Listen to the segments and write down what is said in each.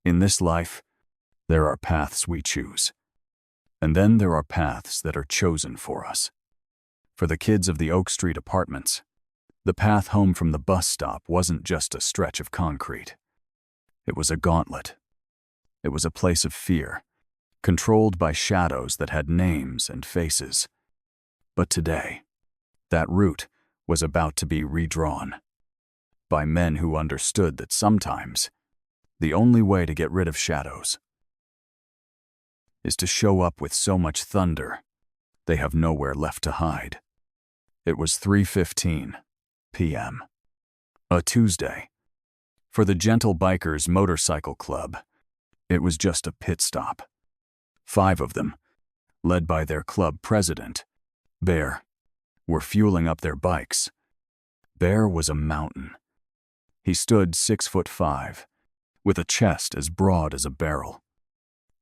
In this life, there are paths we choose. And then there are paths that are chosen for us. For the kids of the Oak Street apartments, the path home from the bus stop wasn't just a stretch of concrete. It was a gauntlet. It was a place of fear, controlled by shadows that had names and faces. But today, that route was about to be redrawn by men who understood that sometimes the only way to get rid of shadows is to show up with so much thunder they have nowhere left to hide. It was 3:15 p.m. A Tuesday. For the Gentle Bikers Motorcycle Club, it was just a pit stop. 5 of them, led by their club president, Bear, were fueling up their bikes. Bear was a mountain. He stood 6'5", with a chest as broad as a barrel.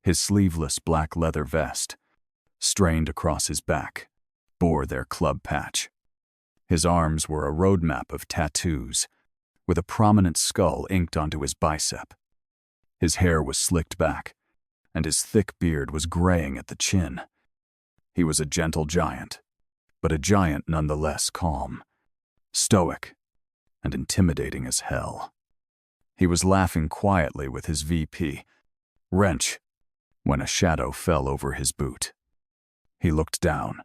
His sleeveless black leather vest, strained across his back, bore their club patch. His arms were a roadmap of tattoos, with a prominent skull inked onto his bicep. His hair was slicked back, and his thick beard was graying at the chin. He was a gentle giant, but a giant nonetheless calm, stoic, and intimidating as hell. He was laughing quietly with his VP, Wrench, when a shadow fell over his boot. He looked down.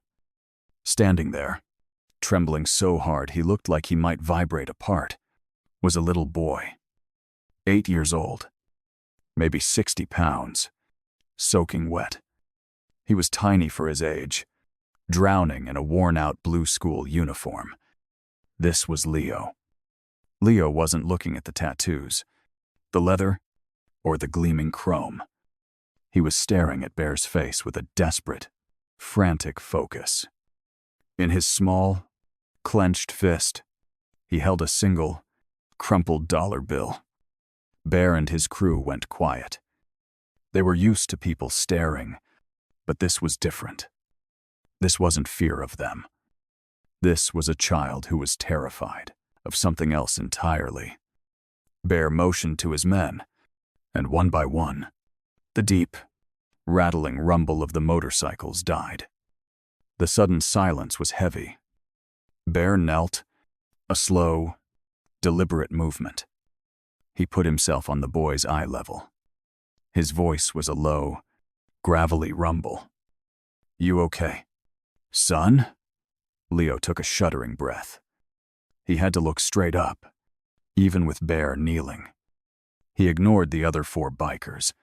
Standing there, trembling so hard he looked like he might vibrate apart, was a little boy, 8 years old, maybe 60 pounds, soaking wet. He was tiny for his age, drowning in a worn-out blue school uniform. This was Leo. Leo wasn't looking at the tattoos, the leather, or the gleaming chrome. He was staring at Bear's face with a desperate, frantic focus. In his small, clenched fist, he held a single, crumpled dollar bill. Bear and his crew went quiet. They were used to people staring, but this was different. This wasn't fear of them. This was a child who was terrified of something else entirely. Bear motioned to his men, and one by one, the deep, rattling rumble of the motorcycles died. The sudden silence was heavy. Bear knelt, a slow, deliberate movement. He put himself on the boy's eye level. His voice was a low, gravelly rumble. "You okay, son?" Leo took a shuddering breath. He had to look straight up, even with Bear kneeling. He ignored the other 4 bikers,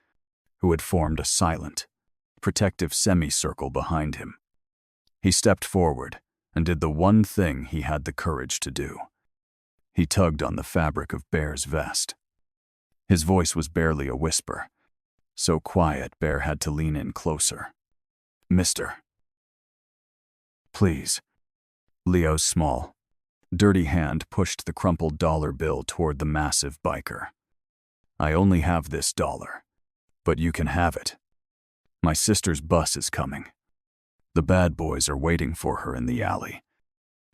who had formed a silent, protective semicircle behind him. He stepped forward and did the one thing he had the courage to do. He tugged on the fabric of Bear's vest. His voice was barely a whisper, so quiet Bear had to lean in closer. "Mister, please." Leo's small, dirty hand pushed the crumpled dollar bill toward the massive biker. "I only have this $1, but you can have it. My sister's bus is coming. The bad boys are waiting for her in the alley.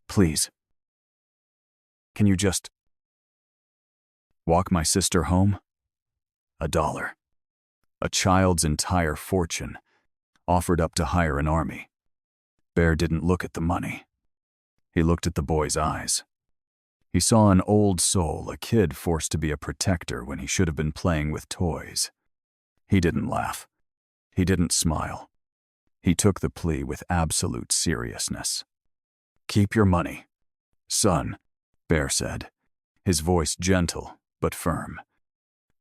Please, can you just walk my sister home? $1. A child's entire fortune, offered up to hire an army." Bear didn't look at the money. He looked at the boy's eyes. He saw an old soul, a kid forced to be a protector when he should have been playing with toys. He didn't laugh. He didn't smile. He took the plea with absolute seriousness. "Keep your money, son," Bear said, his voice gentle but firm.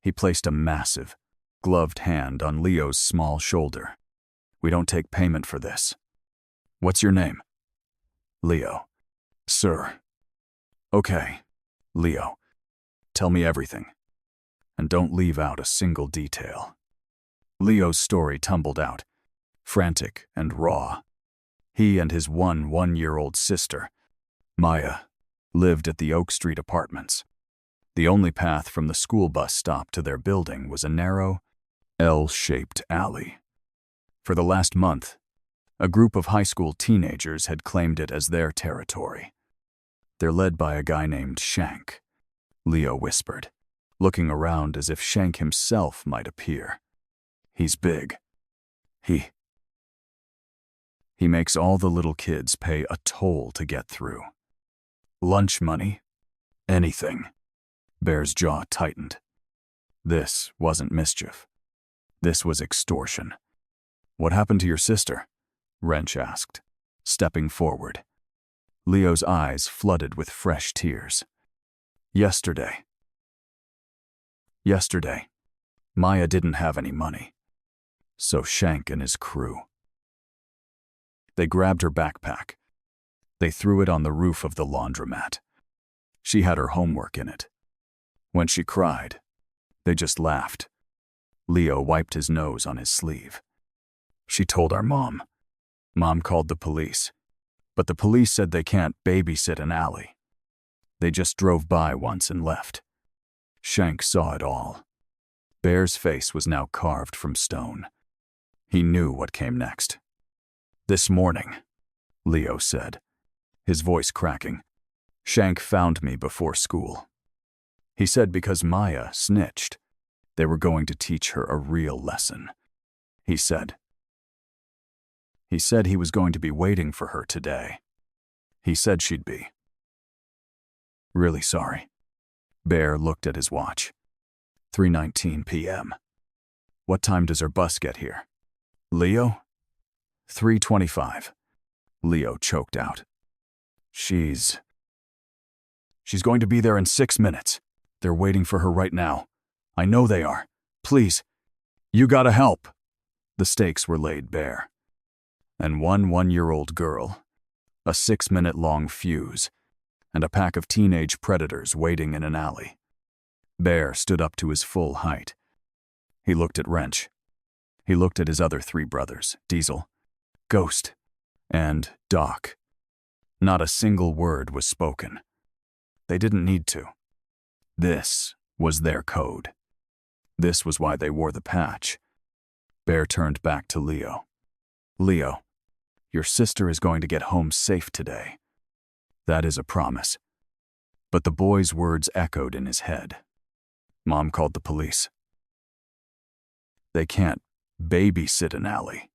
He placed a massive, gloved hand on Leo's small shoulder. "We don't take payment for this. What's your name?" "Leo." "Sir." "Okay, Leo. Tell me everything, and don't leave out a single detail." Leo's story tumbled out, frantic and raw. He and his one-year-old sister, Maya, lived at the Oak Street apartments. The only path from the school bus stop to their building was a narrow, L-shaped alley. For the last month, a group of high school teenagers had claimed it as their territory. "They're led by a guy named Shank," Leo whispered, looking around as if Shank himself might appear. He's big. He makes all the little kids pay a toll to get through. Lunch money? Anything. Bear's jaw tightened. This wasn't mischief. This was extortion. What happened to your sister? Wrench asked, stepping forward. Leo's eyes flooded with fresh tears. Yesterday, Maya didn't have any money. So Shank and his crew. They grabbed her backpack. They threw it on the roof of the laundromat. She had her homework in it. When she cried, they just laughed. Leo wiped his nose on his sleeve. She told our mom. Mom called the police. But the police said they can't babysit an alley. They just drove by once and left. Shank saw it all. Bear's face was now carved from stone. He knew what came next. This morning, Leo said, his voice cracking, Shank found me before school. He said because Maya snitched, they were going to teach her a real lesson. He said he was going to be waiting for her today. He said she'd be. Really sorry. Bear looked at his watch. 3:19 p.m. What time does her bus get here? Leo? 3:25. Leo choked out. She's going to be there in 6 minutes. They're waiting for her right now. I know they are. Please, you gotta help. The stakes were laid bare. And one 1-year-old girl, a 6-minute-long fuse, and a pack of teenage predators waiting in an alley. Bear stood up to his full height. He looked at Wrench. He looked at his other 3 brothers, Diesel, Ghost, and Doc. Not a single word was spoken. They didn't need to. This was their code. This was why they wore the patch. Bear turned back to Leo. Leo, your sister is going to get home safe today. That is a promise. But the boy's words echoed in his head. Mom called the police. They can't babysit an alley.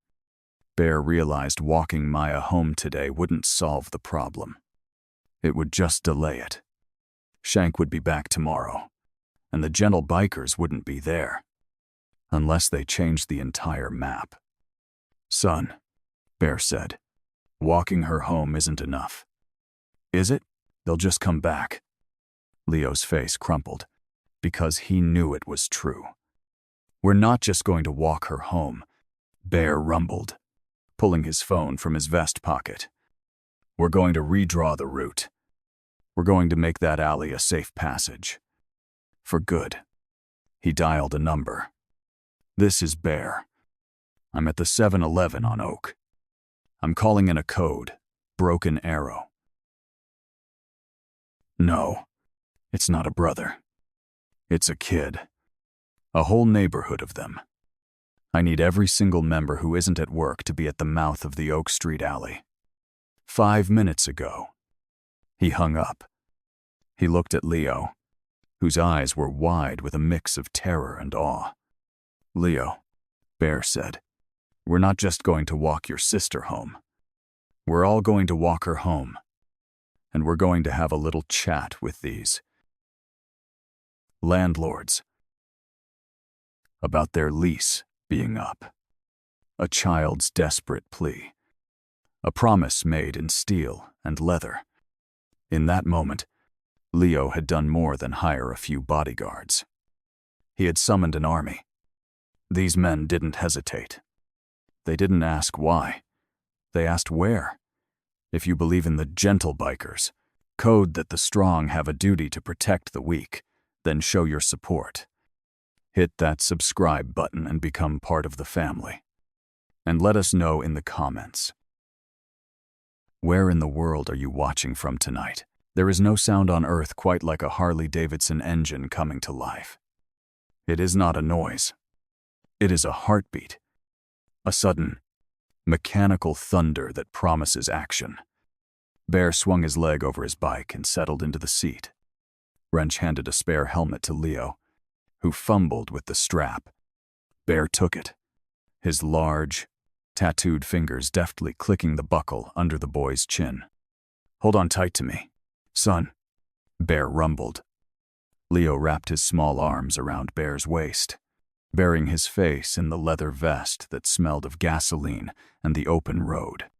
Bear realized walking Maya home today wouldn't solve the problem. It would just delay it. Shank would be back tomorrow, and the gentle bikers wouldn't be there. Unless they changed the entire map. Son, Bear said, walking her home isn't enough. Is it? They'll just come back. Leo's face crumpled, because he knew it was true. We're not just going to walk her home, Bear rumbled, pulling his phone from his vest pocket. We're going to redraw the route. We're going to make that alley a safe passage. For good. He dialed a number. This is Bear. I'm at the 7-Eleven on Oak. I'm calling in a code, Broken Arrow. No, it's not a brother. It's a kid. A whole neighborhood of them. I need every single member who isn't at work to be at the mouth of the Oak Street alley. 5 minutes ago. He hung up. He looked at Leo, whose eyes were wide with a mix of terror and awe. Leo, Bear said, we're not just going to walk your sister home. We're all going to walk her home. And we're going to have a little chat with these landlords about their lease being up. A child's desperate plea. A promise made in steel and leather. In that moment, Leo had done more than hire a few bodyguards. He had summoned an army. These men didn't hesitate. They didn't ask why. They asked where. If you believe in the gentle bikers, code that the strong have a duty to protect the weak, then show your support. Hit that subscribe button and become part of the family. And let us know in the comments. Where in the world are you watching from tonight? There is no sound on earth quite like a Harley-Davidson engine coming to life. It is not a noise. It is a heartbeat. A sudden, mechanical thunder that promises action. Bear swung his leg over his bike and settled into the seat. Wrench handed a spare helmet to Leo who fumbled with the strap. Bear took it, his large, tattooed fingers deftly clicking the buckle under the boy's chin. "Hold on tight to me, son," Bear rumbled. Leo wrapped his small arms around Bear's waist, burying his face in the leather vest that smelled of gasoline and the open road.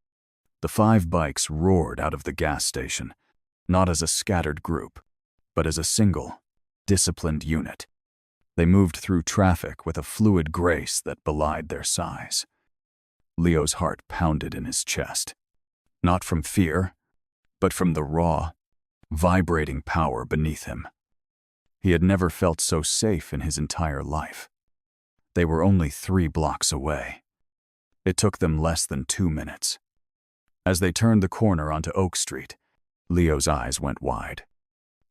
The 5 bikes roared out of the gas station, not as a scattered group, but as a single, disciplined unit. They moved through traffic with a fluid grace that belied their size. Leo's heart pounded in his chest, not from fear, but from the raw, vibrating power beneath him. He had never felt so safe in his entire life. They were only 3 blocks away. It took them less than 2 minutes. As they turned the corner onto Oak Street, Leo's eyes went wide.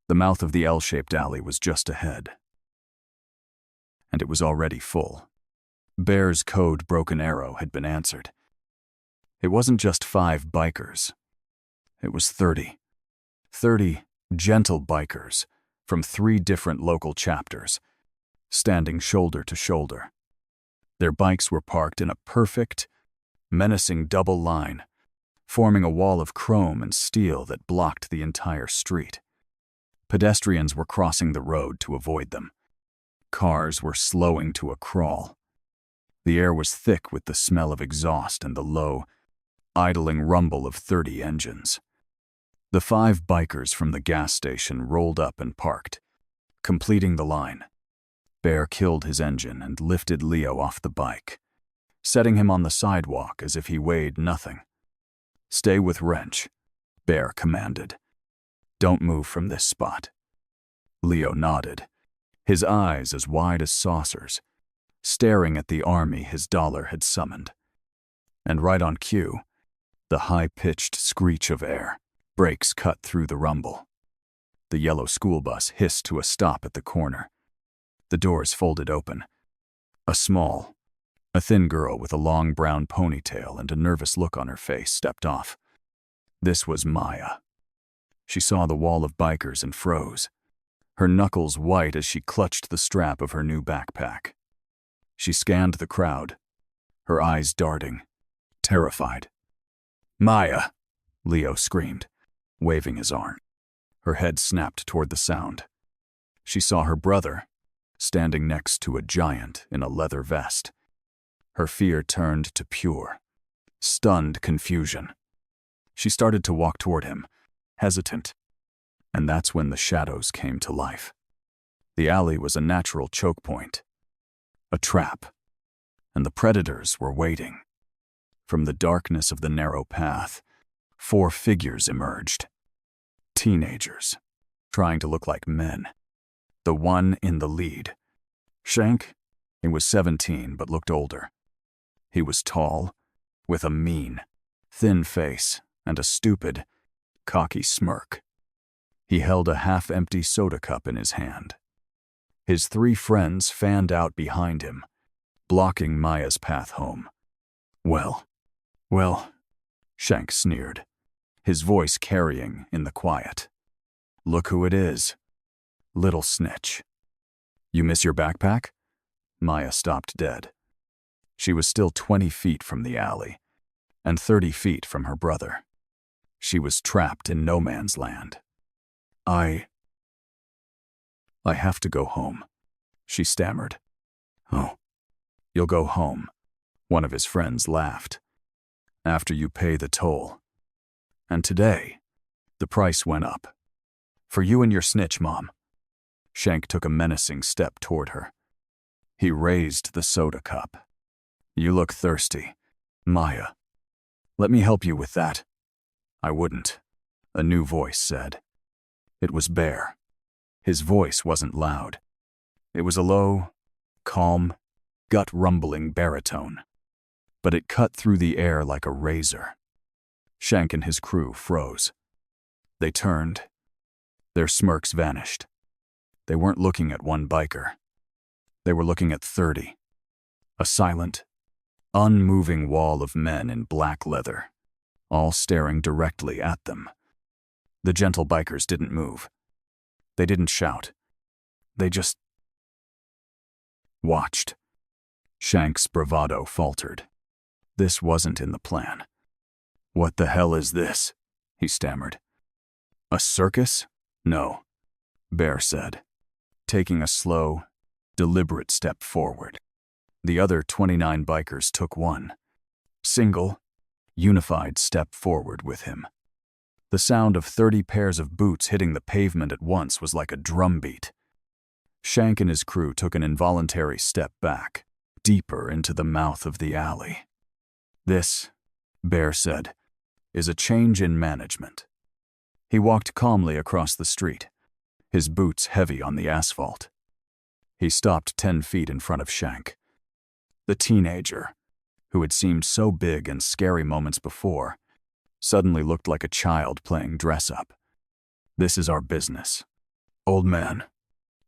The mouth of the L-shaped alley was just ahead, and it was already full. Bear's code broken arrow had been answered. It wasn't just 5 bikers. It was 30. 30 gentle bikers from 3 different local chapters, standing shoulder to shoulder. Their bikes were parked in a perfect, menacing double line, forming a wall of chrome and steel that blocked the entire street. Pedestrians were crossing the road to avoid them. Cars were slowing to a crawl. The air was thick with the smell of exhaust and the low, idling rumble of 30 engines. The 5 bikers from the gas station rolled up and parked, completing the line. Bear killed his engine and lifted Leo off the bike, setting him on the sidewalk as if he weighed nothing. "Stay with Wrench," Bear commanded. "Don't move from this spot." Leo nodded, his eyes as wide as saucers, staring at the army his dollar had summoned. And right on cue, the high-pitched screech of air. Brakes cut through the rumble. The yellow school bus hissed to a stop at the corner. The doors folded open. A thin girl with a long brown ponytail and a nervous look on her face stepped off. This was Maya. She saw the wall of bikers and froze, her knuckles white as she clutched the strap of her new backpack. She scanned the crowd, her eyes darting, terrified. "Maya!" Leo screamed, waving his arm. Her head snapped toward the sound. She saw her brother, standing next to a giant in a leather vest. Her fear turned to pure, stunned confusion. She started to walk toward him, hesitant, and that's when the shadows came to life. The alley was a natural choke point, a trap, and the predators were waiting. From the darkness of the narrow path, 4 figures emerged. Teenagers, trying to look like men. The one in the lead. Shank? He was 17 but looked older. He was tall, with a mean, thin face and a stupid, cocky smirk. He held a half-empty soda cup in his hand. His 3 friends fanned out behind him, blocking Maya's path home. Well, Shank sneered, his voice carrying in the quiet. "Look who it is. Little snitch. You miss your backpack?" Maya stopped dead. She was still 20 feet from the alley, and 30 feet from her brother. She was trapped in no man's land. I have to go home," she stammered. "Oh, you'll go home," one of his friends laughed. "After you pay the toll. And today, the price went up. For you and your snitch, Mom." Shank took a menacing step toward her. He raised the soda cup. "You look thirsty, Maya. Let me help you with that." "I wouldn't," a new voice said. It was Bear. His voice wasn't loud. It was a low, calm, gut-rumbling baritone. But it cut through the air like a razor. Shank and his crew froze. They turned. Their smirks vanished. They weren't looking at one biker. They were looking at 30. A silent, unmoving wall of men in black leather, all staring directly at them. The gentle bikers didn't move. They didn't shout. They just watched. Shank's bravado faltered. This wasn't in the plan. "What the hell is this?" he stammered. "A circus?" "No," Bear said, taking a slow, deliberate step forward. The other 29 bikers took one single, unified step forward with him. The sound of 30 pairs of boots hitting the pavement at once was like a drumbeat. Shank and his crew took an involuntary step back, deeper into the mouth of the alley. "This," Bear said, "is a change in management." He walked calmly across the street, his boots heavy on the asphalt. He stopped 10 feet in front of Shank. The teenager, who had seemed so big and scary moments before, suddenly looked like a child playing dress-up. "This is our business, old man,"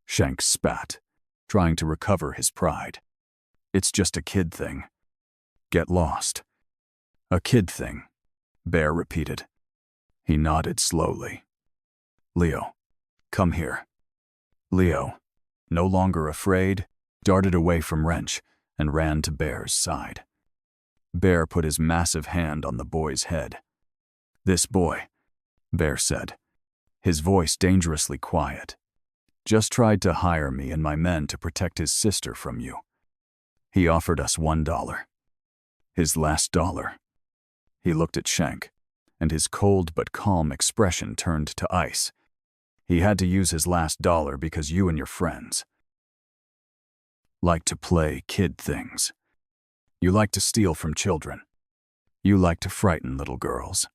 Shank spat, trying to recover his pride. "It's just a kid thing. Get lost." "A kid thing," Bear repeated. He nodded slowly. "Leo, come here." Leo, no longer afraid, darted away from Wrench and ran to Bear's side. Bear put his massive hand on the boy's head. "This boy," Bear said, his voice dangerously quiet, "just tried to hire me and my men to protect his sister from you. He offered us $1. His last dollar." He looked at Shank, and his cold but calm expression turned to ice. "He had to use his last dollar because you and your friends like to play kid things. You like to steal from children. You like to frighten little girls."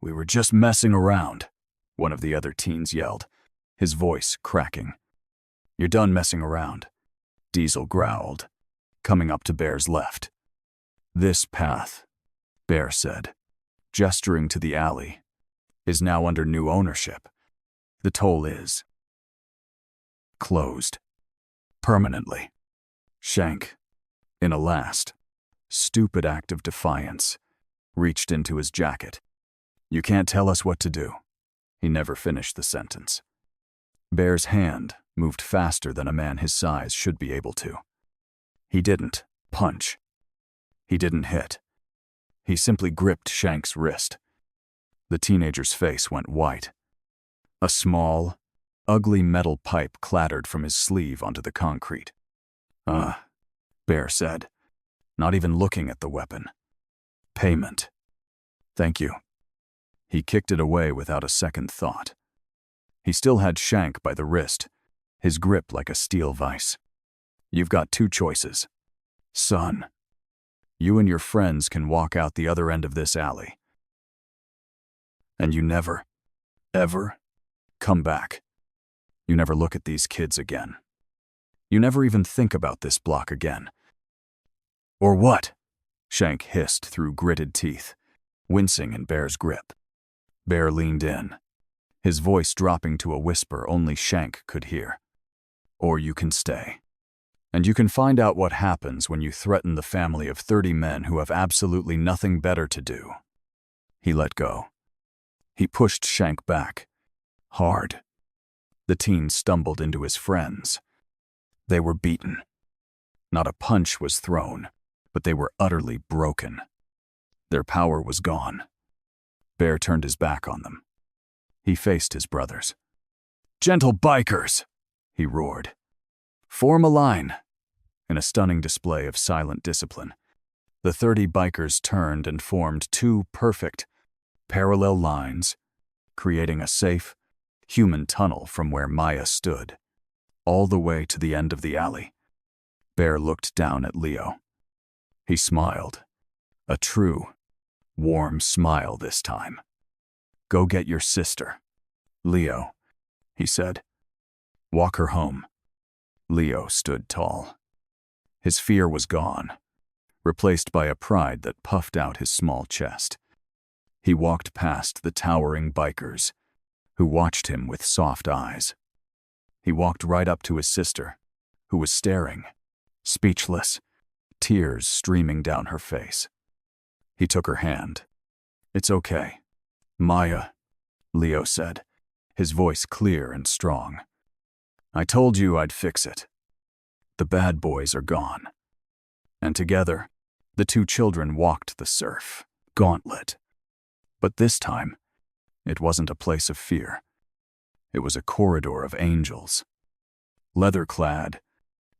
"We were just messing around," one of the other teens yelled, his voice cracking. "You're done messing around," Diesel growled, coming up to Bear's left. "This path," Bear said, gesturing to the alley, "is now under new ownership. The toll is closed. Permanently." Shank, in a last, stupid act of defiance, reached into his jacket. "You can't tell us what to do." He never finished the sentence. Bear's hand moved faster than a man his size should be able to. He didn't punch. He didn't hit. He simply gripped Shank's wrist. The teenager's face went white. A small, ugly metal pipe clattered from his sleeve onto the concrete. Bear said, not even looking at the weapon. "Payment." "Thank you." He kicked it away without a second thought. He still had Shank by the wrist, his grip like a steel vise. "You've got two choices. Son, you and your friends can walk out the other end of this alley. And you never, ever come back. You never look at these kids again. You never even think about this block again." "Or what?" Shank hissed through gritted teeth, wincing in Bear's grip. Bear leaned in, his voice dropping to a whisper only Shank could hear. "Or you can stay. And you can find out what happens when you threaten the family of 30 men who have absolutely nothing better to do." He let go. He pushed Shank back, hard. The teen stumbled into his friends. They were beaten. Not a punch was thrown, but they were utterly broken. Their power was gone. Bear turned his back on them. He faced his brothers. "Gentle bikers!" he roared. "Form a line." In a stunning display of silent discipline, the 30 bikers turned and formed two perfect, parallel lines, creating a safe, human tunnel from where Maya stood, all the way to the end of the alley. Bear looked down at Leo. He smiled, a true, warm smile this time. "Go get your sister, Leo," he said. "Walk her home." Leo stood tall. His fear was gone, replaced by a pride that puffed out his small chest. He walked past the towering bikers, who watched him with soft eyes. He walked right up to his sister, who was staring, speechless, tears streaming down her face. He took her hand. "It's okay, Maya," Leo said, his voice clear and strong. "I told you I'd fix it." The bad boys are gone. And together, the two children walked the surf gauntlet. But this time, it wasn't a place of fear. It was a corridor of angels. Leather-clad,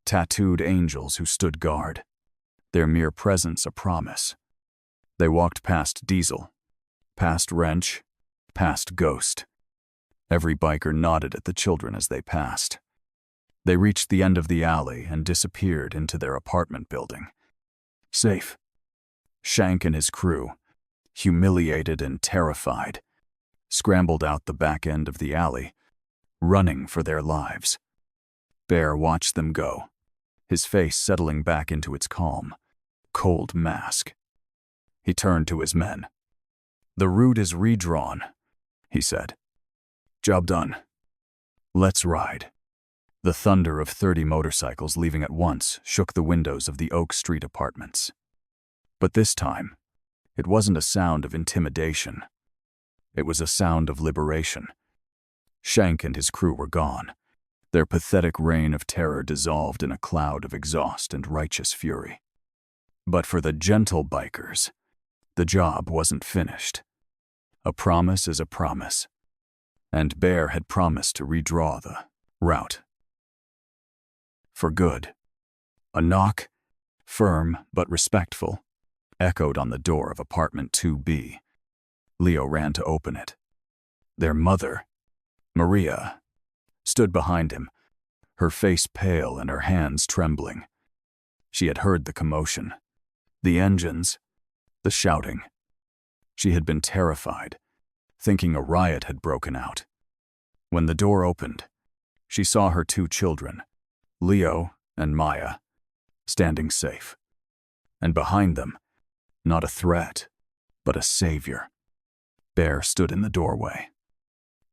tattooed angels who stood guard, their mere presence a promise. They walked past Diesel, past Wrench, past Ghost. Every biker nodded at the children as they passed. They reached the end of the alley and disappeared into their apartment building. Safe. Shank and his crew, humiliated and terrified, scrambled out the back end of the alley, running for their lives. Bear watched them go, his face settling back into its calm, cold mask. He turned to his men. "The route is redrawn," he said. "Job done. Let's ride." The thunder of 30 motorcycles leaving at once shook the windows of the Oak Street apartments. But this time, it wasn't a sound of intimidation. It was a sound of liberation. Shank and his crew were gone, their pathetic reign of terror dissolved in a cloud of exhaust and righteous fury. But for the gentle bikers, the job wasn't finished. A promise is a promise, and Bear had promised to redraw the route. For good. A knock, firm but respectful, echoed on the door of apartment 2B. Leo ran to open it. Their mother, Maria, stood behind him, her face pale and her hands trembling. She had heard the commotion, the engines, the shouting. She had been terrified, thinking a riot had broken out. When the door opened, she saw her two children, Leo and Maya, standing safe. And behind them, not a threat, but a savior. Bear stood in the doorway.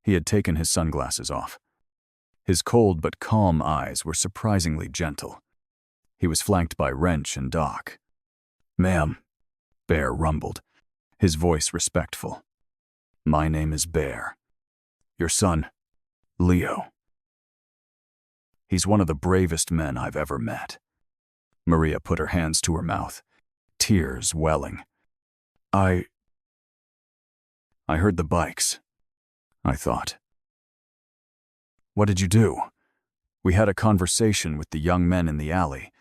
He had taken his sunglasses off. His cold but calm eyes were surprisingly gentle. He was flanked by Wrench and Doc. "Ma'am," Bear rumbled, his voice respectful. "My name is Bear. Your son, Leo. He's one of the bravest men I've ever met." Maria put her hands to her mouth, tears welling. I heard the bikes, I thought. "What did you do?" "We had a conversation with the young men in the alley,"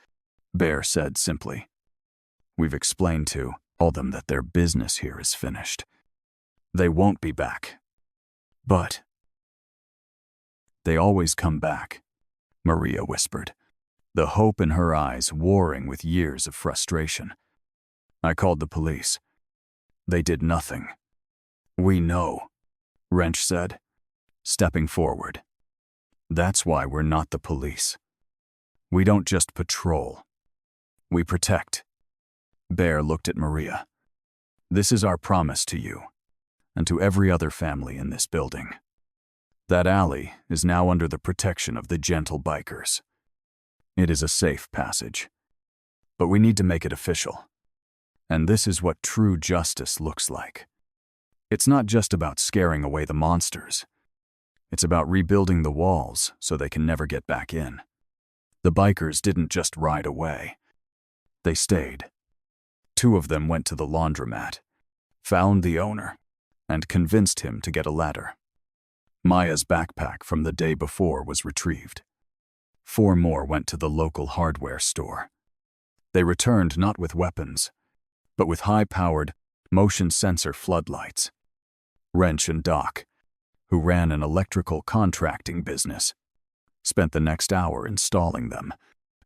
Bear said simply. "We've explained to all them that their business here is finished. They won't be back. But they always come back," Maria whispered, the hope in her eyes warring with years of frustration. "I called the police. They did nothing." "We know," Wrench said, stepping forward. "That's why we're not the police. We don't just patrol. We protect." Bear looked at Maria. "This is our promise to you, and to every other family in this building. That alley is now under the protection of the gentle bikers. It is a safe passage. But we need to make it official. And this is what true justice looks like. It's not just about scaring away the monsters. It's about rebuilding the walls so they can never get back in. The bikers didn't just ride away. They stayed. 2 of them went to the laundromat, found the owner, and convinced him to get a ladder. Maya's backpack from the day before was retrieved. 4 more went to the local hardware store. They returned not with weapons, but with high-powered, motion sensor floodlights. Wrench and Doc, who ran an electrical contracting business, spent the next hour installing them,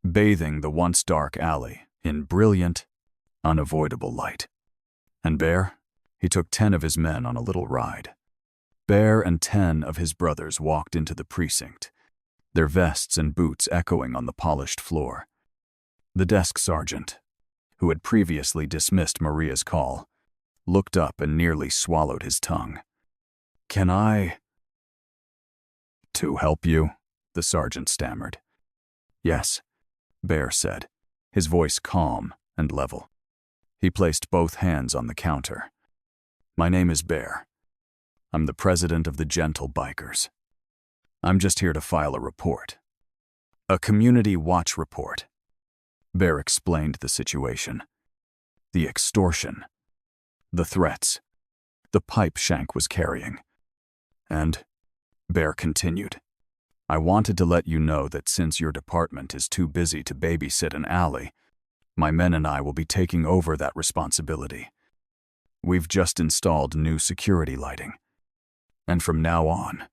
bathing the once dark alley in brilliant, unavoidable light. And Bear, he took 10 of his men on a little ride. Bear and 10 of his brothers walked into the precinct, their vests and boots echoing on the polished floor. The desk sergeant, who had previously dismissed Maria's call, looked up and nearly swallowed his tongue. "Can I—" "To help you?" the sergeant stammered. "Yes," Bear said, his voice calm and level. He placed both hands on the counter. "My name is Bear. I'm the president of the Gentle Bikers. I'm just here to file a report." A community watch report. Bear explained the situation. The extortion. The threats. The pipe Shank was carrying. And, Bear continued, I wanted to let you know that since your department is too busy to babysit an alley, my men and I will be taking over that responsibility. We've just installed new security lighting. And from now on,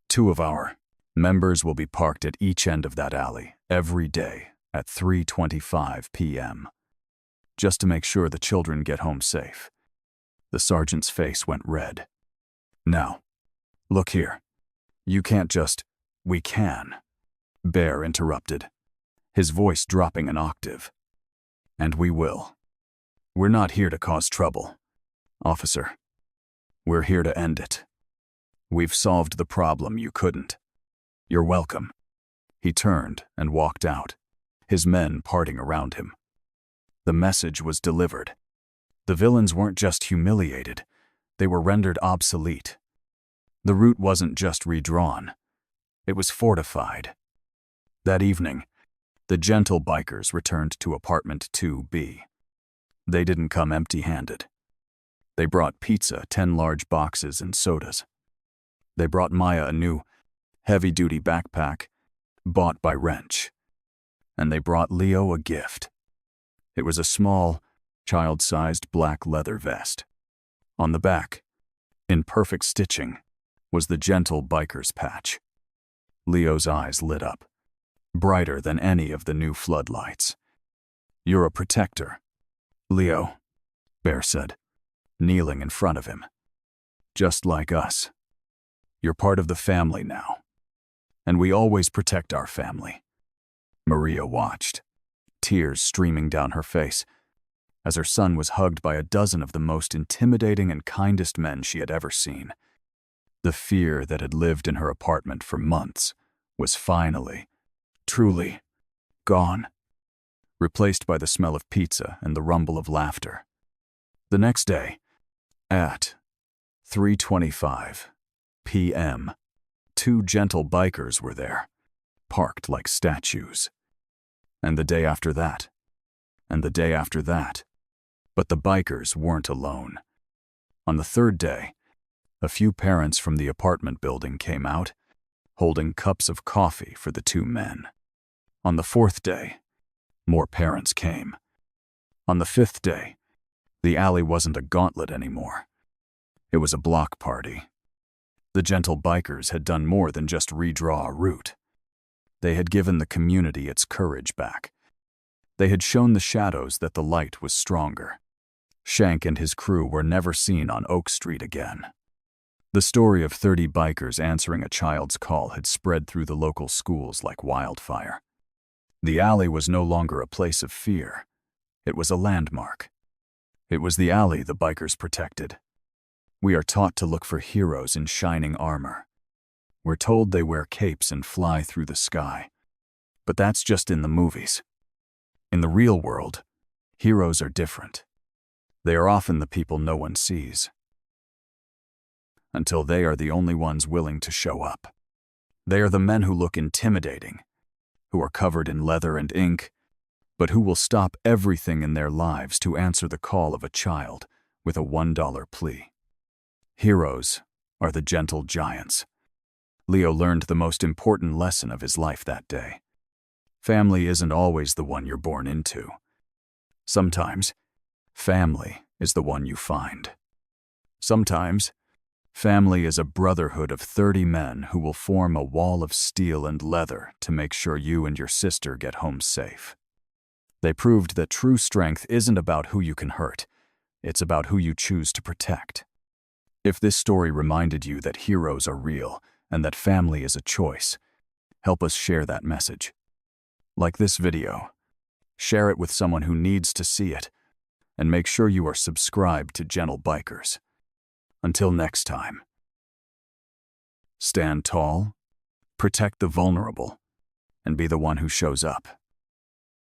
2 of our members will be parked at each end of that alley every day at 3:25 p.m. just to make sure the children get home safe. The sergeant's face went red. Now, look here. You can't just, we can. Bear interrupted, his voice dropping an octave. And we will. We're not here to cause trouble, officer. We're here to end it. We've solved the problem you couldn't. You're welcome. He turned and walked out, his men parting around him. The message was delivered. The villains weren't just humiliated, they were rendered obsolete. The route wasn't just redrawn, it was fortified. That evening, the gentle bikers returned to apartment 2B. They didn't come empty-handed. They brought pizza, 10 large boxes, and sodas. They brought Maya a new, heavy-duty backpack, bought by Wrench. And they brought Leo a gift. It was a small, child-sized black leather vest. On the back, in perfect stitching, was the gentle biker's patch. Leo's eyes lit up, brighter than any of the new floodlights. You're a protector, Leo, Bear said, kneeling in front of him. Just like us. You're part of the family now. And we always protect our family. Maria watched, tears streaming down her face, as her son was hugged by a dozen of the most intimidating and kindest men she had ever seen. The fear that had lived in her apartment for months was finally, truly, gone, replaced by the smell of pizza and the rumble of laughter. The next day, at 3:25 p.m., 2 gentle bikers were there, parked like statues. And the day after that, and the day after that. But the bikers weren't alone. On the 3rd day, a few parents from the apartment building came out, holding cups of coffee for the 2 men. On the 4th day, more parents came. On the 5th day, the alley wasn't a gauntlet anymore. It was a block party. The gentle bikers had done more than just redraw a route. They had given the community its courage back. They had shown the shadows that the light was stronger. Shank and his crew were never seen on Oak Street again. The story of 30 bikers answering a child's call had spread through the local schools like wildfire. The alley was no longer a place of fear. It was a landmark. It was the alley the bikers protected. We are taught to look for heroes in shining armor. We're told they wear capes and fly through the sky. But that's just in the movies. In the real world, heroes are different. They are often the people no one sees. Until they are the only ones willing to show up. They are the men who look intimidating, who are covered in leather and ink, but who will stop everything in their lives to answer the call of a child with a $1 plea. Heroes are the gentle giants. Leo learned the most important lesson of his life that day. Family isn't always the one you're born into. Sometimes, family is the one you find. Sometimes, family is a brotherhood of 30 men who will form a wall of steel and leather to make sure you and your sister get home safe. They proved that true strength isn't about who you can hurt, it's about who you choose to protect. If this story reminded you that heroes are real and that family is a choice, help us share that message. Like this video, share it with someone who needs to see it, and make sure you are subscribed to Gentle Bikers. Until next time, stand tall, protect the vulnerable, and be the one who shows up.